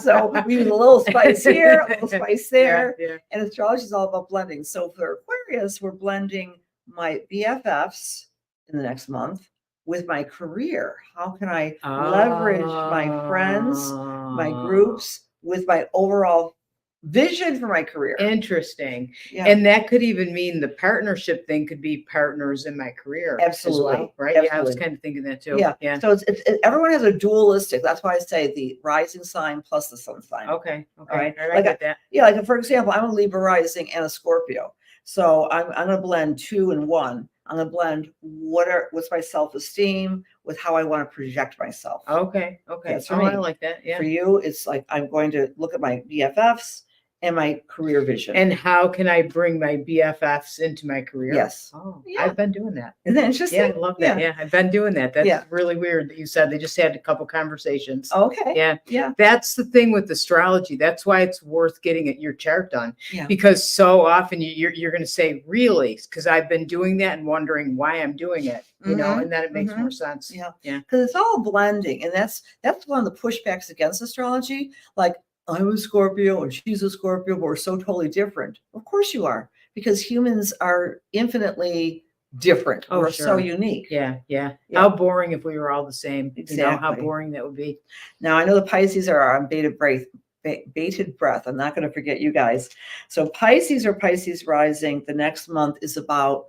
So we use a little spice here, a little spice there. Yeah. And astrology is all about blending. So for Aquarius, we're blending my BFFs in the next month with my career. How can I leverage my friends, my groups, with my overall vision for my career? Interesting. Yeah. And that could even mean the partnership thing could be partners in my career. Absolutely. As well, right. Absolutely. Yeah. I was kind of thinking that too. Yeah. So it's everyone has a dualistic. That's why I say the rising sign plus the sun sign. Okay. All right. I get that. Yeah. Like for example, I'm a Libra rising and a Scorpio. So I'm going to blend 2 and 1. I'm going to blend what's my self-esteem with how I want to project myself. Okay. That's I like that. Yeah. For you, it's like I'm going to look at my BFFs and my career vision. And how can I bring my BFFs into my career? Yes. Oh, yeah. I've been doing that. Isn't that interesting? Yeah, I love that. Yeah, I've been doing that. That's really weird that you said they just had a couple conversations. Okay. Yeah. That's the thing with astrology. That's why it's worth getting your chart done. Yeah. Because so often you're going to say, really? Because I've been doing that and wondering why I'm doing it, you know, and then it makes more sense. Yeah. Yeah. Because it's all blending. And that's one of the pushbacks against astrology. Like, I'm a Scorpio and she's a Scorpio, but we're so totally different. Of course you are, because humans are infinitely different. We're so unique. Yeah. How boring if we were all the same. Exactly. You know, how boring that would be. Now, I know the Pisces are on bated breath. I'm not going to forget you guys. So Pisces or Pisces rising, the next month is about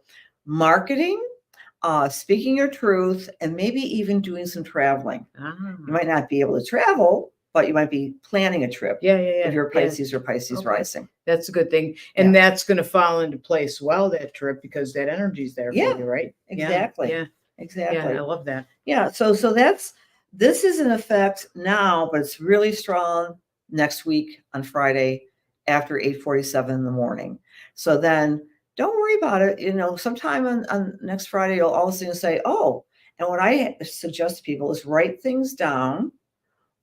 marketing, speaking your truth, and maybe even doing some traveling. You might not be able to travel, but you might be planning a trip. Yeah. If you're Pisces or Pisces Okay. rising. That's a good thing. And that's going to fall into place well, that trip, because that energy's there for you, right? Exactly. Yeah. Exactly. Yeah, I love that. Yeah. So this is in effect now, but it's really strong next week on Friday after 8:47 in the morning. So then don't worry about it. Sometime on next Friday, you'll all of a sudden say, oh, and what I suggest to people is write things down,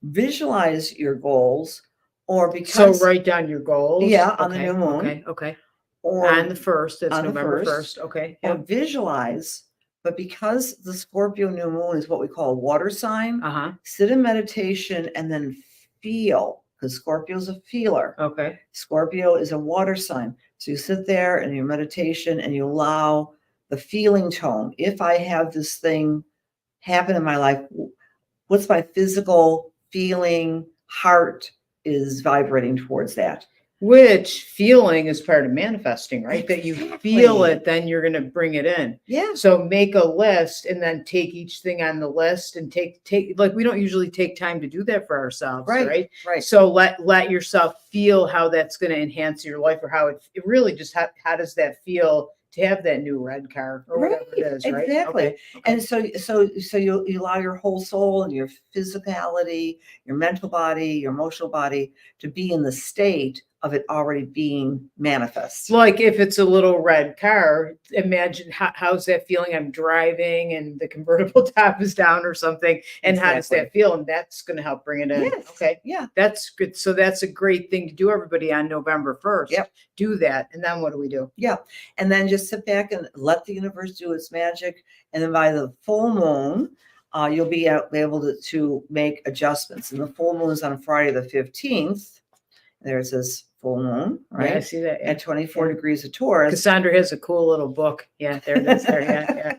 visualize your goals, or So write down your goals. on the new moon. Okay. Or on the 1st, that's on the November 1st, 1st. Okay. or visualize. But because the Scorpio new moon is what we call a water sign, sit in meditation and then feel, because Scorpio is a feeler. Okay. Scorpio is a water sign. So you sit there in your meditation and you allow the feeling tone. If I have this thing happen in my life, what's my physical feeling? Heart is vibrating towards that. Which feeling is part of manifesting, right? That you feel it, then you're going to bring it in. Yeah. So make a list and then take each thing on the list and take, like, we don't usually take time to do that for ourselves, right? Right. So let yourself feel how that's going to enhance your life, or how it really just, how does that feel to have that new red car or whatever it is, right? Exactly. Okay. And so you allow your whole soul and your physicality, your mental body, your emotional body to be in the state of it already being manifest. Like if it's a little red car, imagine how's that feeling? I'm driving and the convertible top is down or something. And how does that feel? And that's going to help bring it in. Yes. Okay. Yeah. That's good. So that's a great thing to do, everybody, on November 1st. Yep. Do that. And then what do we do? Yeah. And then just sit back and let the universe do its magic. And then by the full moon, you'll be able to make adjustments. And the full moon is on Friday the 15th. There's this full moon, right? Yeah, I see that. At 24 degrees of Taurus. Cassandra has a cool little book. Yeah, there it is. There, yeah.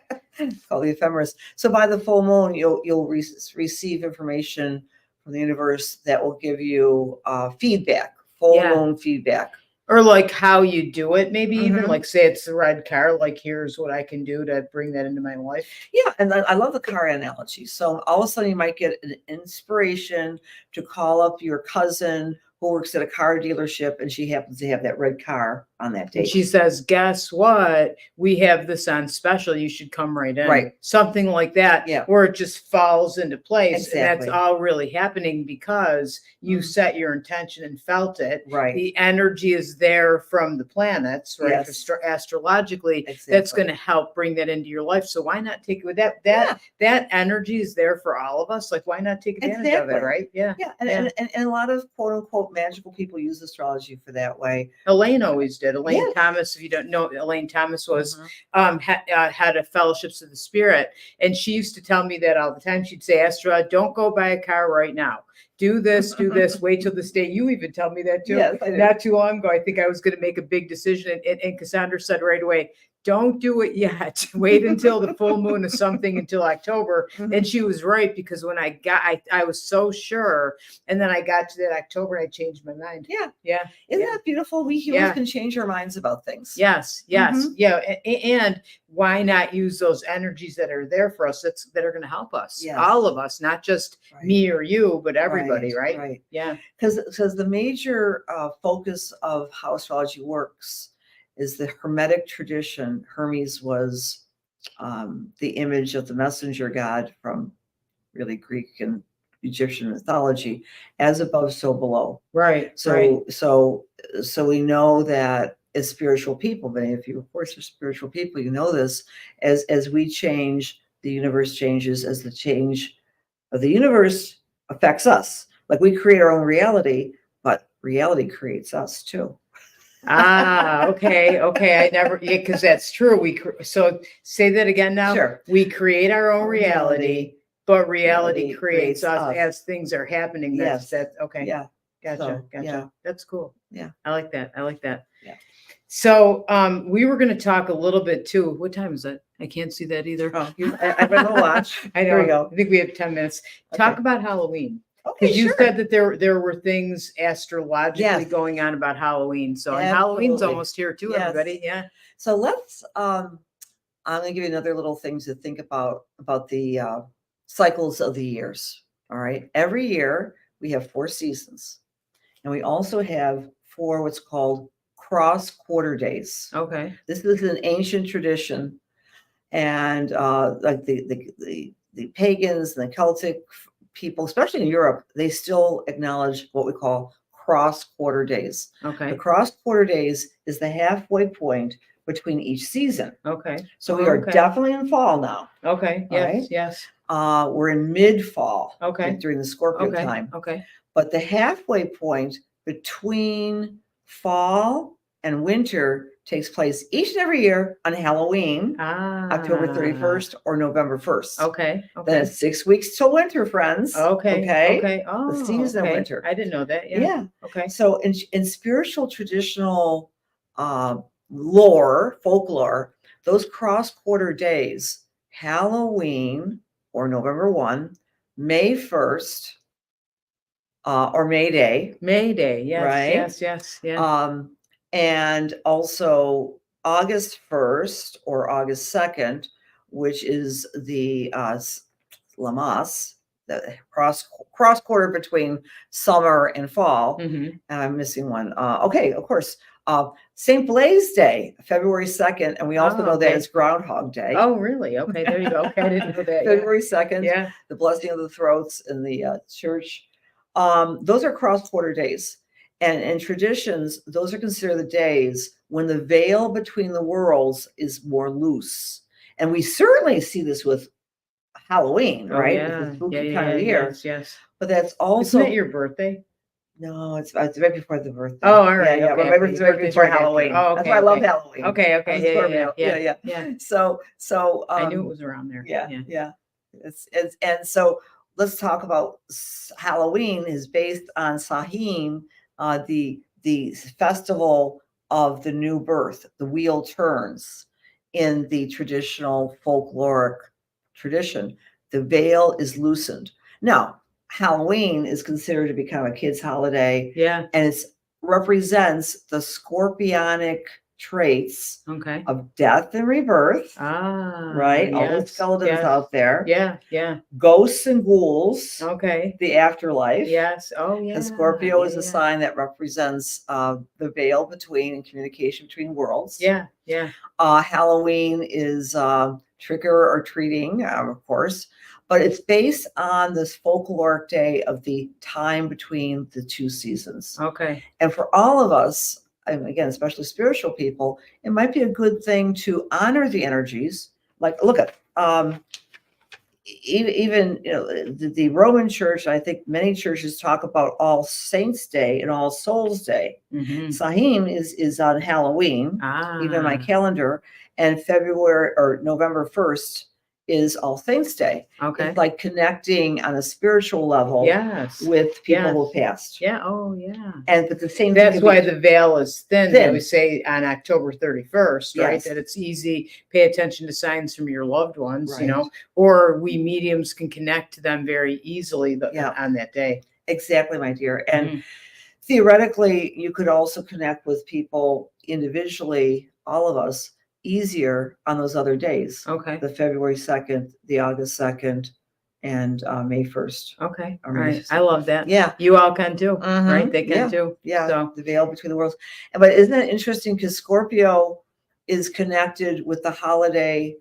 Called the ephemeris. So by the full moon, you'll receive information from the universe that will give you feedback, full moon feedback. Or like how you do it, maybe even like say it's the red car, like here's what I can do to bring that into my life. Yeah, and I love the car analogy. So all of a sudden you might get an inspiration to call up your cousin who works at a car dealership, and she happens to have that red car on that date. And she says, guess what? We have this on special. You should come right in. Right. Something like that. Yeah. Where it just falls into place. Exactly. And that's all really happening because you set your intention and felt it. Right. The energy is there from the planets, right? Yes. Astrologically, Exactly. That's going to help bring that into your life. So why not take it with that? That energy is there for all of us. Like, why not take advantage of it, right? Yeah. Yeah. And a lot of quote unquote magical people use astrology for that way. Elaine always did. Elaine Thomas, if you don't know, Elaine Thomas was had a fellowships of the spirit, and she used to tell me that all the time. She'd say, Astra, don't go buy a car right now. Do this, wait till this day. You even tell me that too. Yes, not too long ago. I think I was going to make a big decision, and Cassandra said right away, don't do it yet. Wait until the full moon of something until October. And she was right, because when I was so sure. And then I got to that October and I changed my mind. Yeah. Yeah. Isn't that beautiful? We humans can change our minds about things. Yes. Yeah. And why not use those energies that are there for us that are going to help us? Yes. All of us, not just me or you, but everybody, right? Right. Yeah. Because the major focus of how astrology works is the Hermetic tradition. Hermes was the image of the messenger god from really Greek and Egyptian mythology, as above, so below. Right. So we know that as spiritual people, many of you, of course, are spiritual people. You know this. As we change, the universe changes. As the change of the universe affects us, like we create our own reality, but reality creates us too. Okay. I never, because that's true. So say that again now. Sure. We create our own reality, but reality creates us as things are happening. That's okay. Yeah. Gotcha. Yeah. That's cool. Yeah. I like that. Yeah. So we were going to talk a little bit too. What time is it? I can't see that either. Oh, I better watch. I know. Here we go. I think we have 10 minutes. Talk about Halloween. Okay, Because you said that there were things astrologically going on about Halloween. So and Halloween's almost here too, everybody. Yeah. So let's I'm going to give you another little thing to think about the cycles of the years. All right. Every year we have 4 seasons. And we also have 4 what's called cross quarter days. Okay. This is an ancient tradition. And like the pagans and the Celtic people, especially in Europe, they still acknowledge what we call cross quarter days. Okay. The cross quarter days is the halfway point between each season. Okay. So we are Okay. definitely in fall now. Okay. Yes. Right? Yes. We're in mid-fall. Okay. During the Scorpio Okay. time. Okay. But the halfway point between fall and winter takes place each and every year on Halloween, October 31st or November 1st. Okay. Okay. Then it's 6 weeks till winter, friends. Okay. Okay. Okay. Oh, The season of okay. winter. I didn't know that. Yeah. Yeah. Okay. So in spiritual traditional lore, folklore, those cross-quarter days, Halloween or November 1, May 1st, or May Day. May Day. Yes. Right? Yes. Yes. Yeah. And also August 1st or August 2nd, which is the Lamas, the cross quarter between summer and fall. Mm-hmm. And I'm missing one. Okay, of course. St. Blaise Day, February 2nd, and we also know that it's Groundhog Day. Oh, really? Okay, there you go. Okay, I didn't know that. February 2nd, Yeah. the blessing of the throats in the church. Those are cross-quarter days. And in traditions, those are considered the days when the veil between the worlds is more loose. And we certainly see this with Halloween, right? Yeah. It's the spooky time of the year. Yes. Yes. But that's also Isn't that your birthday? No, it's right before the birthday. Oh, all right. Yeah, Okay. right before Halloween. Oh, okay. That's why I love Halloween. Okay. Okay. I'm a Scorpio. Yeah. Yeah. So I knew it was around there. Yeah. It's and so let's talk about Halloween is based on Samhain, the festival of the new birth. The wheel turns in the traditional folkloric tradition. The veil is loosened. Now, Halloween is considered to be kind of a kid's holiday. Yeah. And it represents the scorpionic traits of death and rebirth. Right? Yes, all the skeletons out there. Yeah. Yeah. Ghosts and ghouls. Okay. The afterlife. Yes. Oh, yeah. And Scorpio is a sign that represents the veil between and communication between worlds. Yeah. Yeah. Halloween is trick or treating, of course. But it's based on this folkloric day of the time between the 2 seasons. Okay. And for all of us, and again, especially spiritual people, it might be a good thing to honor the energies. Like, look at even the Roman Church. I think many churches talk about All Saints Day and All Souls Day. Mm-hmm. Samhain is on Halloween, even on my calendar, and February or November 1st. Is All Saints Day. Okay. It's like connecting on a spiritual level with people who passed. Yeah. Oh, yeah. And but the same That's why the veil is thin. They would say on October 31st, right? That it's easy. Pay attention to signs from your loved ones, or we mediums can connect to them very easily on that day. Exactly, my dear. And theoretically, you could also connect with people individually, all of us, easier on those other days. Okay. The February 2nd, the August 2nd, and May 1st. Okay. All right. I love that. Yeah. You all can too, right? They can too. Yeah. So the veil between the worlds. But isn't that interesting? Because Scorpio is connected with the holiday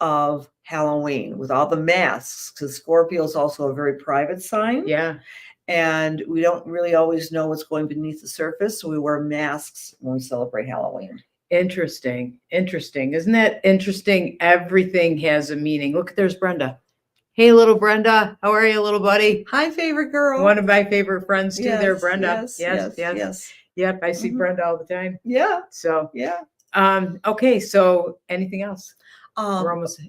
of Halloween, with all the masks, because Scorpio is also a very private sign. Yeah. And we don't really always know what's going beneath the surface. So we wear masks when we celebrate Halloween. Interesting. Isn't that interesting? Everything has a meaning. Look, there's Brenda. Hey, little Brenda. How are you, little buddy? Hi, favorite girl. One of my favorite friends too. Yes, there, Brenda. Yes. Yep, I see Brenda all the time. Yeah. So yeah. Okay. So anything else? We're almost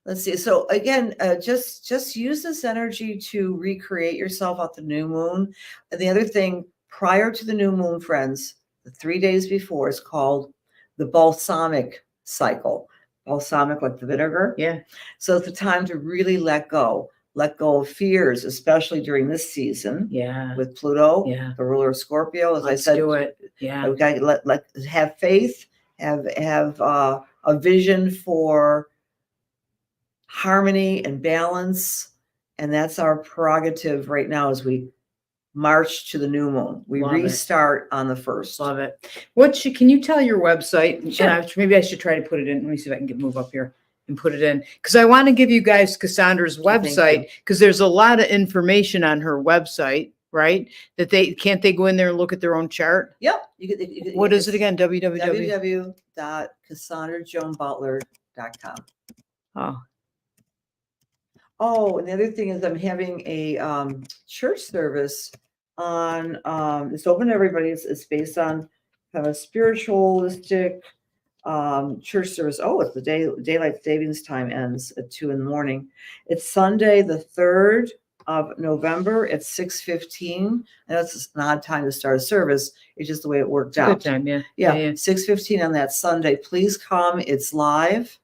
Let's see. So again, just use this energy to recreate yourself at the new moon. And the other thing, prior to the new moon, friends, the 3 days before is called the balsamic cycle. Balsamic, like the vinegar. Yeah. So it's the time to really let go of fears, especially during this season. Yeah. With Pluto, the ruler of Scorpio. As Let's I said, do it. Yeah. We got to let have faith, have a vision for harmony and balance, and that's our prerogative right now as we March to the new moon. We Love it. restart on the 1st. Love it. Can you tell your website? Sure. And maybe I should try to put it in. Let me see if I can move up here and put it in, because I want to give you guys Cassandra's Thank website, because there's a lot of information on her website, right? That they go in there and look at their own chart. Yep. What is it again? www. www.CassandraJoanButler.com. Oh, Oh, and the other thing is I'm having a church service on, it's open to everybody. It's based on kind of a spiritualistic church service. Oh, it's the daylight savings time ends at 2 a.m. It's Sunday, the 3rd of November at 6:15. And that's an odd time to start a service. It's just the way it worked out. good time, yeah. Yeah, 6:15 on that Sunday. Please come. It's live,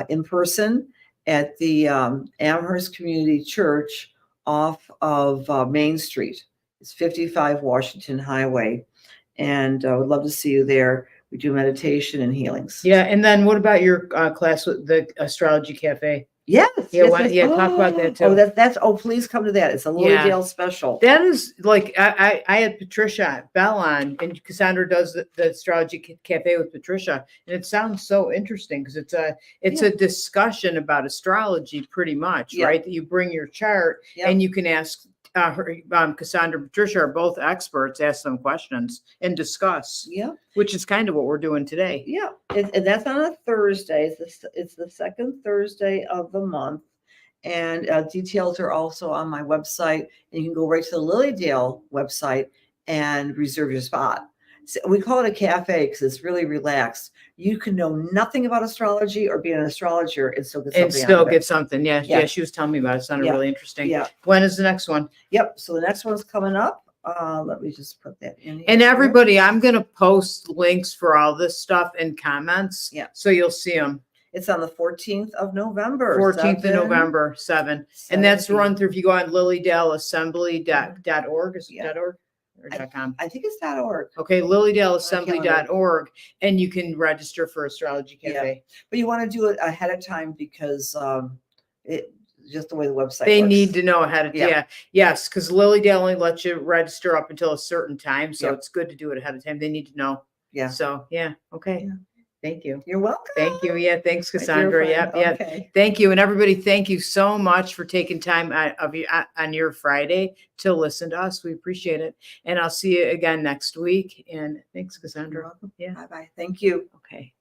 in person at the Amherst Community Church off of Main Street. It's 55 Washington Highway, and I would love to see you there. We do meditation and healings. Yeah, and then what about your class with the Astrology Cafe? Yes. Yeah, yes. talk about that too. Oh, that's. Oh, please come to that. It's a Lilydale special. That is like I had Patricia Bell on, and Cassandra does the Astrology Cafe with Patricia, and it sounds so interesting because it's a discussion about astrology, pretty much, right? That you bring your chart and you can ask Cassandra and Patricia are both experts, ask them questions and discuss. Yeah, which is kind of what we're doing today. Yeah, and that's on a Thursday. It's the second Thursday of the month, and details are also on my website. And you can go right to the Lilydale website and reserve your spot. So we call it a cafe because it's really relaxed. You can know nothing about astrology or be an astrologer and still get something. Yeah, she was telling me about it. It sounded really interesting. Yeah. When is the next one? Yep. So the next one's coming up. Let me just put that in here. And everybody, I'm going to post links for all this stuff in comments. Yeah. So you'll see them. It's on the 14th of November. 14th of November, 7. And that's run through, if you go on lilydaleassembly.org, is it .org or .com? I think it's .org. Okay, lilydaleassembly.org, and you can register for Astrology Cafe. But you want to do it ahead of time because it just the way the website They works. need to know ahead of time. Yes, because Lilydale only lets you register up until a certain time, so it's good to do it ahead of time. They need to know. Yeah. So okay. Yeah. Thank you. You're welcome. Thank you. Yeah, thanks, Cassandra. Yep. Okay. Thank you. And everybody, thank you so much for taking time on your Friday to listen to us. We appreciate it. And I'll see you again next week. And thanks, Cassandra. You're welcome. Yeah. Bye-bye. Thank you. Okay.